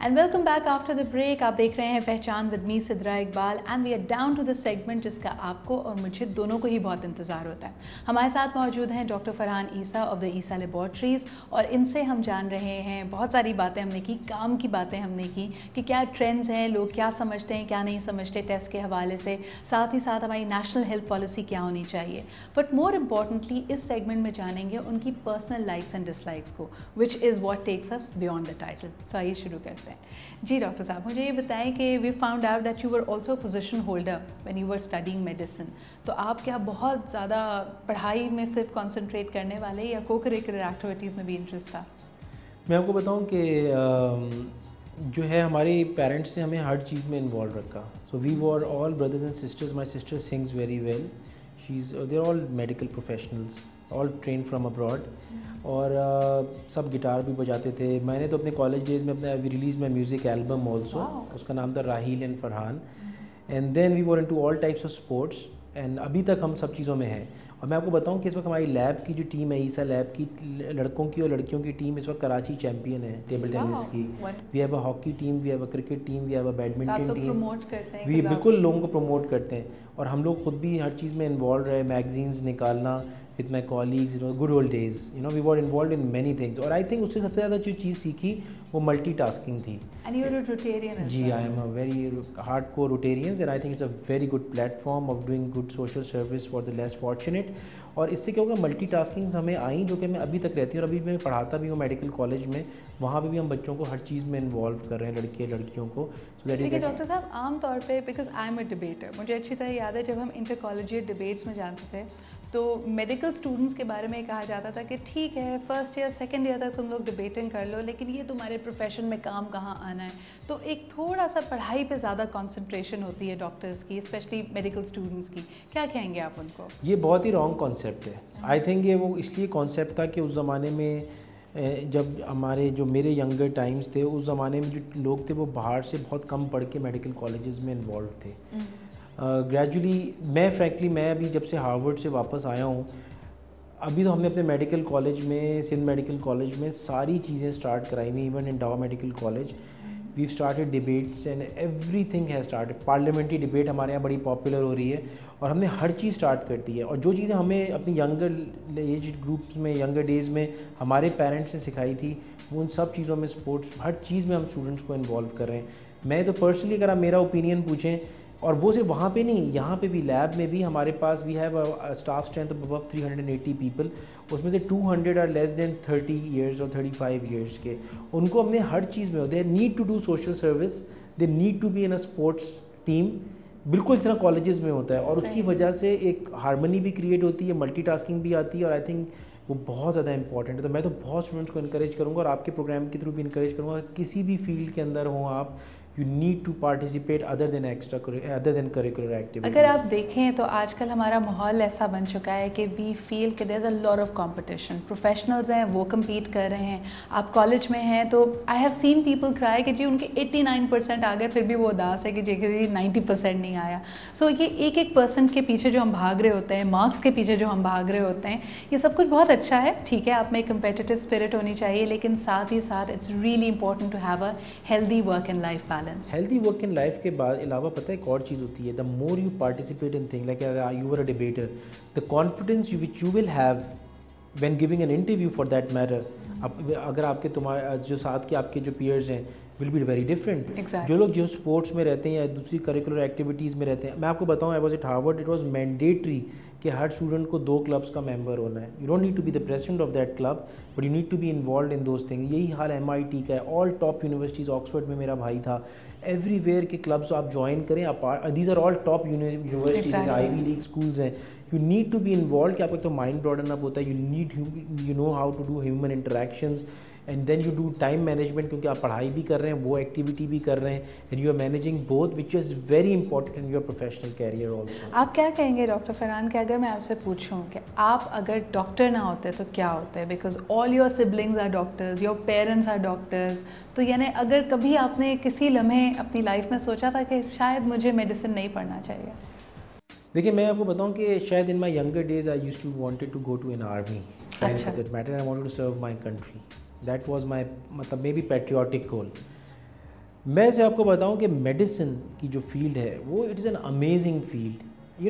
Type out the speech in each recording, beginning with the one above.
And welcome back after the break. آپ دیکھ رہے ہیں Pehchaan with me Sidra Iqbal and we are down to the segment جس کا آپ کو اور مجھے دونوں کو ہی بہت انتظار ہوتا ہے. ہمارے ساتھ موجود ہیں doctor Farhan Isa of the Isa laboratories, اور ان سے ہم جان رہے ہیں بہت ساری باتیں ہم نے کی, کام کی باتیں ہم نے کی کہ کیا ٹرینڈز ہیں, لوگ کیا سمجھتے ہیں کیا نہیں سمجھتے ٹیسٹ کے حوالے سے, ساتھ ہی ساتھ ہماری نیشنل ہیلتھ پالیسی کیا ہونی چاہیے. بٹ مور امپورٹنٹلی اس سیگمنٹ میں جانیں گے ان کی personal likes and dislikes کو, which is what takes us beyond the title. So آئیے شروع کرتے ہیں. جی ڈاکٹر صاحب, مجھے یہ بتائیں کہ we found out that you were also position holder when you were studying medicine. تو آپ کیا بہت زیادہ پڑھائی میں صرف کانسنٹریٹ کرنے والے یا کو کریکولر ایکٹیویٹیز میں بھی انٹرسٹ تھا؟ میں آپ کو بتاؤں کہ جو ہے ہمارے پیرنٹس نے ہمیں ہر چیز میں انوالو رکھا. So we were all brothers and sisters. My sister sings very well. They are all medical professionals, all train from abroad, اور سب گٹار بھی بجاتے تھے. میں نے تو اپنے کالج ڈیز میں اپنا ریلیز میں میوزک البم آلسو, اس کا نام تھا Raheel and Farhan. And then we were into all types of sports, and ابھی تک ہم سب چیزوں میں ہیں. اور میں آپ کو بتاؤں کہ اس وقت ہماری لیب کی جو ٹیم ہے, عیسیٰ لیب کی لڑکوں کی اور لڑکیوں کی ٹیم اس وقت کراچی چیمپئن ہے ٹیبل ٹینس کی. We have a hockey team, we have a cricket team, we have a badminton team. We بالکل لوگوں کو پروموٹ کرتے ہیں, اور ہم لوگ خود بھی ہر چیز میں انوالو رہے. میگزینز نکالنا with my colleagues, good old days, we were involved in many things. اور I think اس سے سب سے زیادہ جو چیز سیکھی وہ ملٹی ٹاسکنگ تھی. And you're a Rotarian as جی, well. I am a very hardcore Rotarian, and I think it's a very good platform of doing good social service for the less fortunate. اور اس سے کیا ہوگا, multi ٹاسکنگز ہمیں آئیں جو کہ میں ابھی تک رہتی ہوں, اور ابھی میں پڑھاتا بھی ہوں میڈیکل کالج میں. وہاں پہ بھی ہم بچوں کو ہر چیز میں انوالو کر رہے ہیں, لڑکے لڑکیوں کو. لیکن ڈاکٹر صاحب عام طور پہ, because I am a debater, مجھے اچھی طرح یاد ہے جب ہم انٹر کالجیٹ ڈبیٹس میں جانتے تھے تو میڈیکل اسٹوڈنٹس کے بارے میں کہا جاتا تھا کہ ٹھیک ہے فرسٹ ایئر سیکنڈ ایئر تک تم لوگ ڈبیٹنگ کر لو, لیکن یہ تمہارے پروفیشن میں کام کہاں آنا ہے. تو ایک تھوڑا سا پڑھائی پہ زیادہ کانسنٹریشن ہوتی ہے ڈاکٹرس کی, اسپیشلی میڈیکل اسٹوڈنٹس کی. کیا کہیں گے آپ ان کو؟ یہ بہت ہی رانگ کانسیپٹ ہے. آئی تھنک یہ وہ اس لیے کانسیپٹ تھا کہ اس زمانے میں جب ہمارے جو میرے ینگر ٹائمز تھے, اس زمانے میں جو لوگ تھے وہ باہر سے بہت کم پڑھ کے میڈیکل کالجز میں انوالو تھے. گریجولی میں فرینکلی میں ابھی جب سے ہارورڈ سے واپس آیا ہوں, ابھی تو ہم نے اپنے میڈیکل کالج میں, سندھ میڈیکل کالج میں ساری چیزیں اسٹارٹ کرائی ہوئی. Even in Dow medical college we started debates and everything has started. Parliamentary debate ہمارے یہاں بڑی پاپولر ہو رہی ہے, اور ہم نے ہر چیز اسٹارٹ کر دی ہے. اور جو چیزیں ہمیں اپنی ینگر ایج گروپس میں, ینگر ڈیز میں ہمارے پیرنٹس نے سکھائی تھی, وہ ان سب چیزوں میں, اسپورٹس ہر چیز میں ہم اسٹوڈنٹس کو انوالو کر رہے ہیں. میں تو پرسنلی اگر آپ میرا اوپینین پوچھیں, اور وہ صرف وہاں پہ نہیں, یہاں پہ بھی لیب میں بھی ہمارے پاس we have staff strength of about 380 people. اس میں سے 200 آر لیس دین 30 ایئرس اور 35 ایئرس کے. ان کو ہم نے ہر چیز میں, they need to do social service, they need to be in a sports team, بالکل اس طرح کالجز میں ہوتا ہے. اور اس کی وجہ سے ایک ہارمنی بھی کریٹ ہوتی ہے, ملٹی ٹاسکنگ بھی آتی ہے, اور آئی تھنک وہ بہت زیادہ امپورٹنٹ ہے. تو میں تو بہت اسٹوڈنٹس کو انکریج کروں گا, اور آپ کے پروگرام کے تھرو بھی انکریج کروں گا, کسی بھی فیلڈ کے اندر ہوں آپ, you need to participate other than curricular activities. اگر آپ دیکھیں تو آج کل ہمارا ماحول ایسا بن چکا ہے کہ وی فیل کہ دیر از اے لاٹ آف کمپٹیشن. پروفیشنلز ہیں وہ کمپیٹ کر رہے ہیں, آپ کالج میں ہیں تو آئی ہیو سین پیپل کرائی کہ جی ان کے 89% آ گئے, پھر بھی وہ اداس ہے کہ جی 90% نہیں آیا. سو یہ ایک پرسنٹ کے پیچھے جو ہم بھاگ رہے ہوتے ہیں, مارکس کے پیچھے جو ہم بھاگ رہے ہوتے ہیں, یہ سب کچھ بہت اچھا ہے, ٹھیک ہے, آپ میں ایک کمپیٹیٹو اسپرٹ ہونی چاہیے, لیکن ساتھ ہی ساتھ it's really important to have a healthy work and life balance. Healthy work in life کے بعد علاوہ پتہ ہے ایک اور چیز ہوتی ہے, the more you participate in thing like you are a debater, the confidence which you will have when giving an interview for that matter. اگر آپ کے تمہارے جو ساتھ کے آپ کے جو پیئرز ہیں ول بی ویری ڈفرینٹ. جو لوگ جو اسپورٹس میں رہتے ہیں یا دوسری کریکولر ایکٹیویٹیز میں رہتے ہیں, میں آپ کو بتاؤں, I was at Harvard, it was mandatory کہ ہر اسٹوڈنٹ کو 2 کلبس کا ممبر ہونا ہے. You don't need to be the president of that club, but you need to be involved in those thing. یہی حال MIT کا ہے, آل ٹاپ یونیورسٹیز, آکسفورڈ میں میرا بھائی تھا, ایوری ویئر کے کلبس آپ جوائن کریں. These are all top universities, Ivy League schools ہیں. You need to be involved کہ آپ کا تو مائنڈ براڈن اپ ہوتا ہے. You need you know how to do human interactions, and then you do time management, کیونکہ آپ پڑھائی بھی کر رہے ہیں, وہ ایکٹیویٹی بھی کر رہے ہیں, and you are managing both, which is very important in your professional career also. آپ کیا کہیں گے ڈاکٹر فرحان کہ اگر میں آپ سے پوچھوں کہ آپ اگر ڈاکٹر نہ ہوتے تو کیا ہوتے, because all your siblings are doctors, your parents are doctors, تو یعنی اگر کبھی آپ نے کسی لمحے اپنی لائف میں سوچا تھا کہ شاید مجھے میڈیسن نہیں پڑھنا چاہیے؟ دیکھیے, میں آپ کو بتاؤں کہ شاید in my younger days I used to wanted to go to an army, matter I wanted to serve my country. That was my مطلب مے بی پیٹریوٹک گول. میں سے آپ کو بتاؤں کہ میڈیسن کی جو فیلڈ ہے وہ it is an amazing field.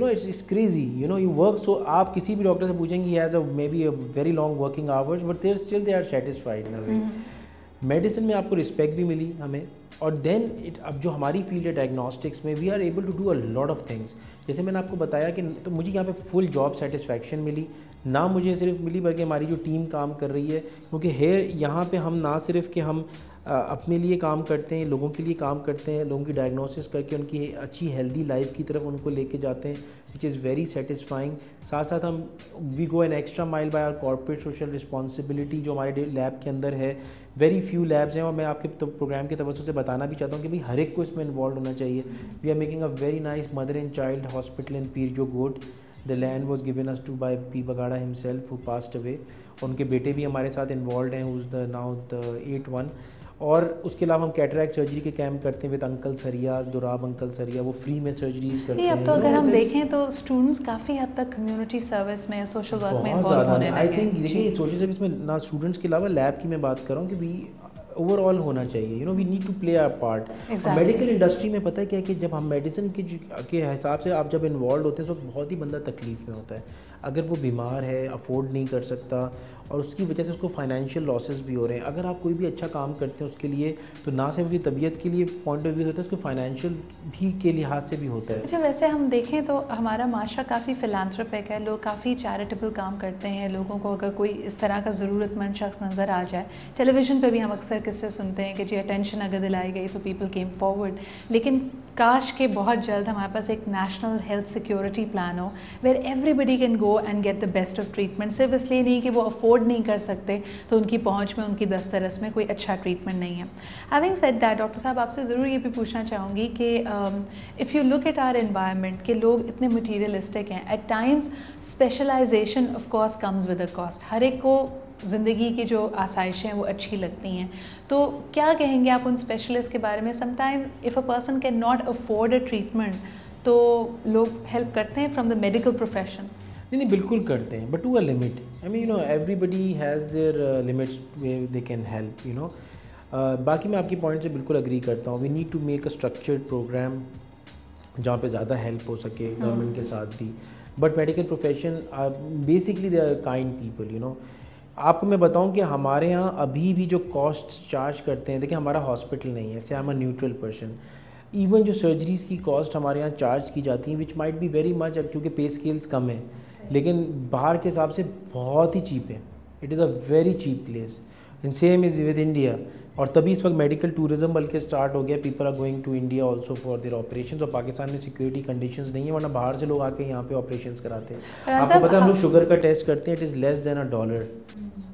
It's crazy. You work so آپ کسی بھی ڈاکٹر سے پوچھیں گے ہی has a maybe a very long working hours but they are satisfied in a way. Medicine میں آپ کو رسپیکٹ بھی ملی ہمیں, اور دین اب جو ہماری فیلڈ ہے ڈائگنوسٹکس میں, we are able to do a lot of things. جیسے میں نے آپ کو بتایا کہ تو مجھے یہاں پہ فل جاب سیٹسفیکشن ملی, نہ مجھے صرف ملی بلکہ ہماری جو ٹیم کام کر رہی ہے, کیونکہ یہاں پہ ہم نہ صرف کہ ہم اپنے لیے کام کرتے ہیں, لوگوں کے لیے کام کرتے ہیں, لوگوں کی ڈائگنوسس کر کے ان کی اچھی ہیلدی لائف کی طرف ان کو لے کے جاتے ہیں, وچ از ویری سیٹسفائنگ. ساتھ ساتھ ہم we go an extra mile by our corporate social responsibility جو ہمارے لیب کے اندر ہے. ویری فیو لیبس ہیں, اور میں آپ کے پروگرام کے توسط سے بتانا بھی چاہتا ہوں کہ بھائی ہر ایک کو اس میں انوالو ہونا چاہیے. We are making a very nice mother and child hospital in Pir Jo Goth. The land was given us to by P. Bagada himself who passed away. ان کے بیٹے بھی ہمارے ساتھ انوالوڈ ہیں, who's the now the 8th one. اور اس کے علاوہ ہم کیٹریکٹ سرجری کے کیمپ کرتے ہیں with uncle Suraiya, Dorab uncle سریا, وہ فری میں سرجریز کرتے ہیں. اب تو اگر ہم دیکھیں تو اسٹوڈنٹس کافی حد تک کمیونٹی سروس میں, سوشل ورک میں انوالو ہونے لگے ہیں. آئی تھنک دیکھیے سوشل سروس میں نہ اسٹوڈنٹس کے علاوہ لیب کی میں بات کر رہا ہوں کہ بھی اوور آل ہونا چاہیے. We need to play our part. Medical industry میں پتہ کیا ہے کہ جب ہم میڈیسن کے حساب سے آپ جب انوالوڈ ہوتے ہیں تو بہت ہی بندہ تکلیف میں ہوتا ہے. اگر وہ بیمار ہے, افورڈ نہیں کر سکتا, اور اس کی وجہ سے اس کو فائنینشیل لاسز بھی ہو رہے ہیں. اگر آپ کوئی بھی اچھا کام کرتے ہیں اس کے لیے تو نہ صرف اس کی طبیعت کے لیے پوائنٹ آف ویو ہوتا ہے, اس کو فائنینشیل بھی کے لحاظ سے بھی ہوتا ہے. اچھا, ویسے ہم دیکھیں تو ہمارا معاشرہ کافی فلانتھروپک ہے, لوگ کافی چیریٹیبل کام کرتے ہیں. لوگوں کو اگر کوئی اس طرح کا ضرورت مند شخص نظر آ جائے, ٹیلی ویژن پہ بھی ہم اکثر قصے سنتے ہیں کہ جی اٹینشن اگر دلائی گئی تو پیپل کیم فارورڈ. لیکن کاش کہ بہت جلد ہمارے پاس ایک نیشنل ہیلتھ سیکیورٹی پلان ہو where everybody can go and get the best of treatment. صرف اس لیے نہیں کہ وہ افورڈ نہیں کر سکتے تو ان کی پہنچ میں, ان کی دسترس میں کوئی اچھا ٹریٹمنٹ نہیں ہے. ہیونگ سیڈ دیٹ, ڈاکٹر صاحب آپ سے ضرور یہ بھی پوچھنا چاہوں گی کہ if you look at our environment کہ لوگ اتنے مٹیریلسٹک ہیں, at times specialization of course comes with a cost. ہر ایک کو زندگی کی جو آسائشیں وہ اچھی لگتی ہیں, تو کیا کہیں گے آپ ان اسپیشلسٹ کے بارے میں؟ Some time if a person can not afford a treatment تو لوگ ہیلپ کرتے ہیں فرام دا میڈیکل پروفیشن. نہیں بالکل کرتے ہیں, but to a limit. I mean everybody has their limits where they can help. باقی میں آپ کی پوائنٹ سے بالکل اگری کرتا ہوں. We need to make a structured programme جہاں پہ زیادہ ہیلپ ہو سکے گورنمنٹ کے ساتھ بھی. But medical profession basically they are kind people. آپ کو میں بتاؤں کہ ہمارے یہاں ابھی بھی جو کاسٹ چارج کرتے ہیں, دیکھیں ہمارا ہاسپٹل نہیں ہے, I am a neutral person. Even جو سرجریز کی کاسٹ ہمارے یہاں چارج کی جاتی ہیں which might be very much, کیونکہ پے اسکیلس کم ہیں, لیکن باہر کے حساب سے بہت ہی چیپ ہے. It is a very cheap place, and same is with India. اور تبھی اس وقت میڈیکل ٹورزم بلکہ اسٹارٹ ہو گیا. People are going to India also for their operations. اور پاکستان میں سیکورٹی کنڈیشنز نہیں ہیں, ورنہ باہر سے لوگ آ کے یہاں پہ آپریشنز کراتے ہیں. آپ کو پتہ ہے ہم لوگ شوگر کا ٹیسٹ کرتے ہیں, it is less then $1.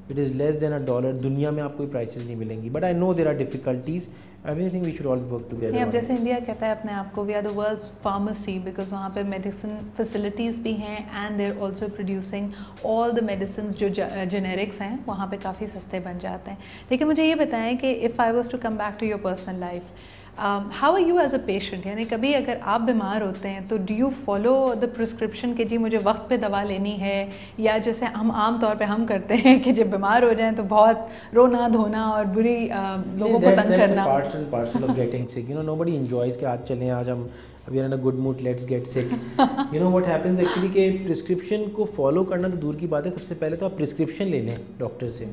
It is لیس دین $1. دنیا میں آپ کو پرائسز نہیں ملیں گی. But I know there are difficulties. Everything we should all work together. اب جیسے انڈیا کہتا ہے اپنے آپ کو we are the world pharmacy, because وہاں پہ میڈیسن فیسلٹیز بھی ہیں and they are also producing all the medicines جو جنیرکس ہیں وہاں پہ کافی سستے بن جاتے ہیں. لیکن مجھے یہ بتائیں کہ if I was to come back to your personal life, how are you as a patient? یعنی کبھی اگر آپ بیمار ہوتے ہیں تو do you follow the prescription کہ جی مجھے وقت پہ دوا لینی ہے, یا جیسے ہم عام طور پہ ہم کرتے ہیں کہ جب بیمار ہو جائیں تو بہت رونا دھونا اور بری لوگوں کو تنگ کرنا. Parts and parcel of getting sick. Nobody enjoys کہ آج چلیں, آج ہم ابھی in a good mood, let's get sick. What happens actually کہ پرسکرپشن کو فالو کرنا تو دور کی بات ہے. سب سے پہلے تو آپ پرسکرپشن لے لیں ڈاکٹر سے.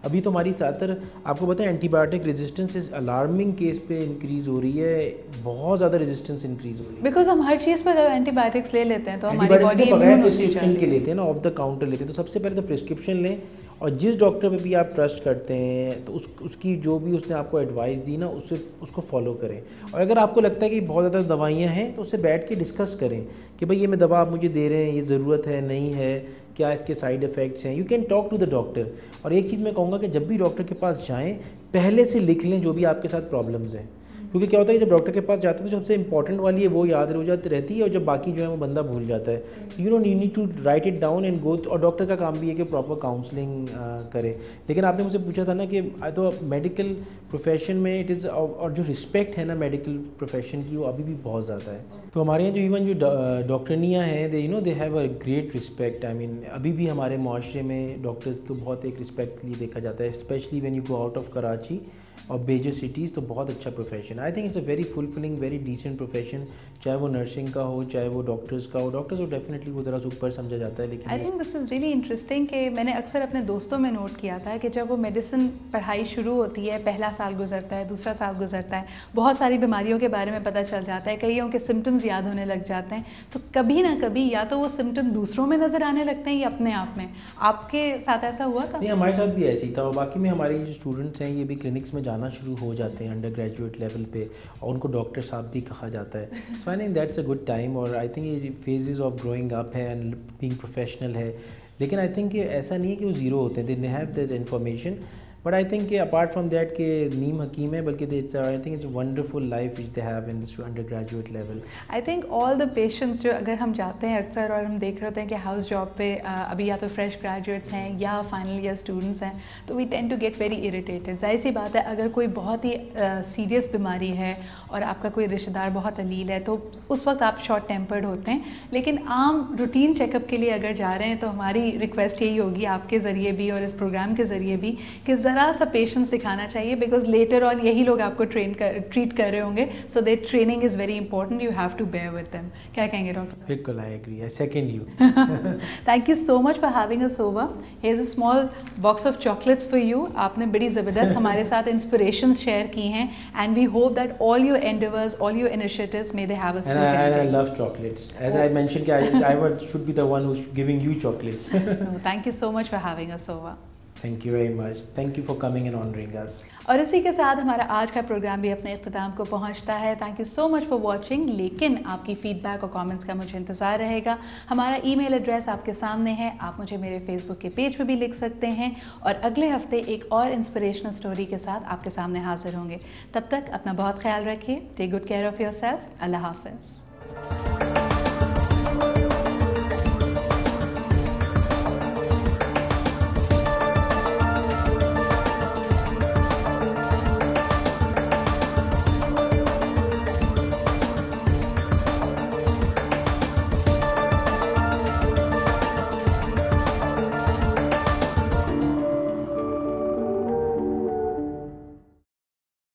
ابھی تو ہماری زیادہ تر آپ کو پتہ ہے اینٹی بایوٹک ریزسٹنس از الارمنگ کیس پہ انکریز ہو رہی ہے, بہت زیادہ ریزسٹنس انکریز ہو رہی ہے. بیکاز ہم ہر چیز پہ جب اینٹی بایوٹکس لے لیتے ہیں تو ہماری باڈی بغیر پرسکرپشن کے لیتے ہیں نا, آف دا کاؤنٹر لیتے ہیں. تو سب سے پہلے تو پرسکرپشن لیں, اور جس ڈاکٹر پہ بھی آپ ٹرسٹ کرتے ہیں تو اس کی جو بھی اس نے آپ کو ایڈوائس دی نا اس کو فالو کریں. اور اگر آپ کو لگتا ہے کہ بہت زیادہ دوائیاں ہیں تو اس سے بیٹھ کے ڈسکس کریں کہ بھائی یہ میں دوا آپ مجھے دے رہے ہیں, یہ ضرورت ہے نہیں ہے, کیا اس کے سائیڈ افیکٹس ہیں. You can talk to the doctor. اور ایک چیز میں کہوں گا کہ جب بھی ڈاکٹر کے پاس جائیں پہلے سے لکھ لیں جو بھی آپ کے ساتھ پرابلمز ہیں, کیونکہ کیا ہوتا ہے کہ جب ڈاکٹر کے پاس جاتے ہیں تو سب سے امپورٹنٹ والی ہے وہ یاد رہتی ہے, اور جب باقی جو ہے وہ بندہ بھول جاتا ہے. You need to write it down and go. اور ڈاکٹر کا کام بھی ہے کہ پراپر کاؤنسلنگ کرے. لیکن آپ نے مجھ سے پوچھا تھا نا کہ تو میڈیکل پروفیشن میں اٹ از, اور جو رسپیکٹ ہے نا میڈیکل پروفیشن کی وہ ابھی بھی بہت زیادہ ہے. تو ہمارے یہاں جو ایون جو ڈاکٹرنیاں ہیں they they have a great respect. I mean ابھی بھی ہمارے معاشرے میں ڈاکٹرز کو بہت ایک رسپیکٹ لیے دیکھا جاتا ہے, especially when you go out of Karachi. اور میجر سٹیز تو بہت اچھا پروفیشن ہے. I think it's a very fulfilling very decent profession, چاہے وہ نرسنگ کا ہو چاہے وہ ڈاکٹرز کا ہو. ڈاکٹرز کو ڈیفینیٹلی وہ ذرا اوپر سمجھا جاتا ہے, لیکن I think this is really interesting کہ میں نے اکثر اپنے دوستوں میں نوٹ کیا تھا کہ جب وہ میڈیسن پڑھائی شروع ہوتی ہے, پہلا سال گزرتا ہے, دوسرا سال گزرتا ہے, بہت ساری بیماریوں کے بارے میں پتہ چل جاتا ہے, کئیوں کے سمٹمز یاد ہونے لگ جاتے ہیں, تو کبھی نہ کبھی یا تو وہ سمٹم دوسروں میں نظر آنے لگتے ہیں یا اپنے آپ میں. آپ کے ساتھ ایسا ہوا تھا؟ نہیں, ہمارے ساتھ بھی ایسے ہی تھا. اور باقی میں ہمارے جو اسٹوڈنٹس ہیں یہ بھی کلینکس میں جانا شروع ہو جاتے ہیں انڈر گریجویٹ لیول پہ, اور ان کو ڈاکٹر صاحب بھی کہا جاتا ہے. So I think that's a good time, اور آئی تھنک یہ فیزز آف گروئنگ اپ ہے اینڈ بینگ پروفیشنل ہے. لیکن آئی تھنک کہ ایسا نہیں ہے کہ وہ زیرو ہوتے ہیں, they have that information. But I think کہ اپارٹ فرام دیٹ کہ نیم حکیم ہے, بلکہ I think it's a wonderful life which they have in this undergraduate level. I think all the patients جو اگر ہم جاتے ہیں اکثر اور ہم دیکھ رہے ہوتے ہیں کہ ہاؤس جاب پہ ابھی یا تو فریش گریجویٹس ہیں یا فائنل ایئر اسٹوڈنٹس ہیں, تو we tend to get very irritated. ظاہر سی بات ہے, اگر کوئی بہت ہی سیریس بیماری ہے اور آپ کا کوئی رشتہ دار بہت علیل ہے تو اس وقت آپ شارٹ ٹیمپرڈ ہوتے ہیں. لیکن عام روٹین چیک اپ کے لیے اگر جا رہے ہیں تو ہماری ریکویسٹ یہی ہوگی آپ کے ذریعے بھی اور اس پروگرام کے ذریعے بھی کہ ذرا سا پیشنس دکھانا چاہیے, بیکاز لیٹر آن یہی لوگ آپ کو ٹریٹ کر رہے ہوں گے. So that training is very important, you have to bear with them. کیا کہیں گے ڈاکٹر؟ بالکل, I agree, I second you. Thank you so much for having us over. Here is a small box of chocolates for you. آپ نے بڑی زبردست ہمارے ساتھ انسپریشنز شیئر کی ہیں, and we hope that all your endeavours, all your initiatives may they have a sweet ending. And I love chocolates. As I mentioned, I should be the one who's giving you chocolates. No, thank you so much for having us over. Thank you very much. Thank you for coming and honoring us. اور اسی کے ساتھ ہمارا آج کا programme بھی اپنے اختتام کو پہنچتا ہے. Thank you so much for watching. لیکن آپ کی فیڈ بیک اور کامنٹس کا مجھے انتظار رہے گا. ہمارا ای میل ایڈریس آپ کے سامنے ہے, آپ مجھے میرے فیس بک کے پیج پہ بھی لکھ سکتے ہیں, اور اگلے ہفتے ایک اور انسپریشنل اسٹوری کے ساتھ آپ کے سامنے حاضر ہوں گے. تب تک اپنا بہت خیال رکھیے. Take good care of yourself. اللہ حافظ.